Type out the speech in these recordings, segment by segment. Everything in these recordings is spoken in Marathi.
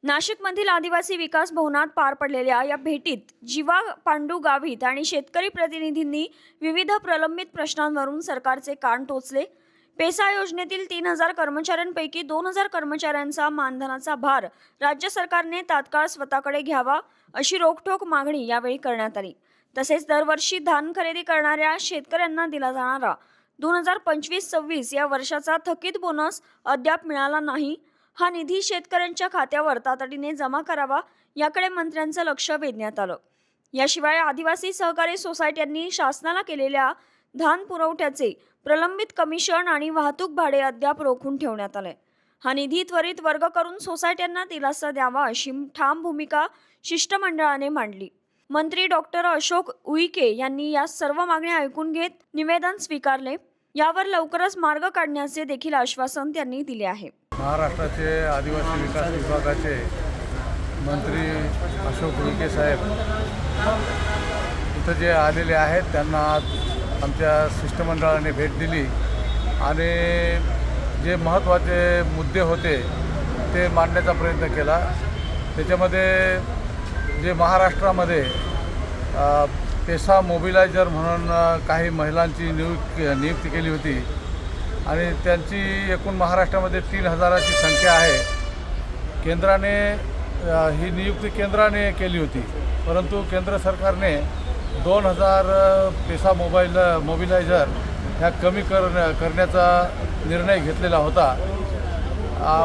नाशिकमधील आदिवासी विकास भवनात पार पडलेल्या या भेटीत जीवा पांडू गावित आणि शेतकरी प्रतिनिधींनी विविध प्रलंबित प्रश्नांवरून सरकारचे कान टोचले। पेसा योजनेतील 3000 कर्मचाऱ्यांपैकी 2000 कर्मचाऱ्यांचा मानधनाचा भार राज्य सरकारने तात्काळ स्वतःकडे घ्यावा अशी रोखठोक मागणी यावेळी करण्यात आली। तसेच दरवर्षी धान खरेदी करणाऱ्या शेतकऱ्यांना दिला जाणारा 2025-26 या वर्षाचा थकीत बोनस अद्याप मिळाला नाही। हा निधी शेतकऱ्यांच्या खात्यावर तातडीने जमा करावा याकडे मंत्र्यांचं लक्ष वेधण्यात आलं। याशिवाय आदिवासी सहकारी सोसायट्यांनी शासनाला केलेल्या धान पुरवठ्याचे प्रलंबित कमिशन आणि वाहतूक भाडे अद्याप रोखून ठेवण्यात आले। हा निधी त्वरित वर्ग करून सोसायट्यांना दिलासा द्यावा अशी ठाम भूमिका शिष्टमंडळाने मांडली। मंत्री डॉक्टर अशोक उईके यांनी या सर्व मागण्या ऐकून घेत निवेदन स्वीकारले। यावर लवकरच मार्ग काढण्याचे देखील आश्वासन त्यांनी दिले आहे। महाराष्ट्राचे आदिवासी विकास विभागाचे मंत्री अशोक उईके साहेब इथं जे आलेले आहेत त्यांना आज आमच्या शिष्टमंडळाने भेट दिली आणि जे महत्त्वाचे मुद्दे होते ते मांडण्याचा प्रयत्न केला। त्याच्यामध्ये जे महाराष्ट्रामध्ये पेसा मोबिलायझर म्हणून काही महिलांची नियुक्ती केली होती आणि त्यांची एकूण महाराष्ट्रामध्ये 3000ची संख्या आहे। केंद्राने ही नियुक्ती केंद्राने केली होती, परंतु केंद्र सरकारने 2000 पेसा मोबिलायझर ह्या कमी करण्याचा निर्णय घेतलेला होता।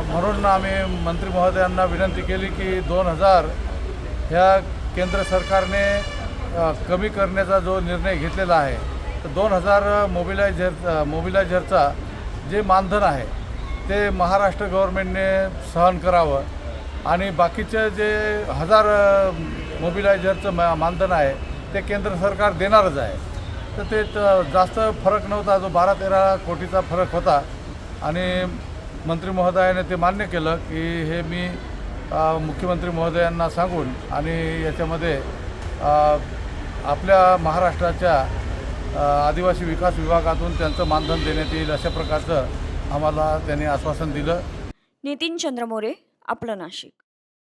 म्हणून आम्ही मंत्री महोदयांना विनंती केली की 2000 ह्या केंद्र सरकारने कमी करण्याचा जो निर्णय घेतलेला आहे तर 2000 मोबिलायझरचा जे मानधन आहे ते महाराष्ट्र गव्हर्नमेंटने सहन करावं आणि बाकीचे जे 1000 मोबिलायझरचं मानधन आहे ते केंद्र सरकार देणारच आहे। तर ते जास्त फरक नव्हता, जो 12-13 कोटीचा फरक होता आणि मंत्री महोदयाने ते मान्य केलं की हे मी मुख्यमंत्री महोदयांना सांगून आणि याच्यामध्ये आपल्या महाराष्ट्राच्या आदिवासी विकास विभागातून त्यांचं मानधन देण्यात येईल अशा प्रकारचं आम्हाला त्यांनी आश्वासन दिलं। नितीन चंद्र मोरे, आपलं नाशिक।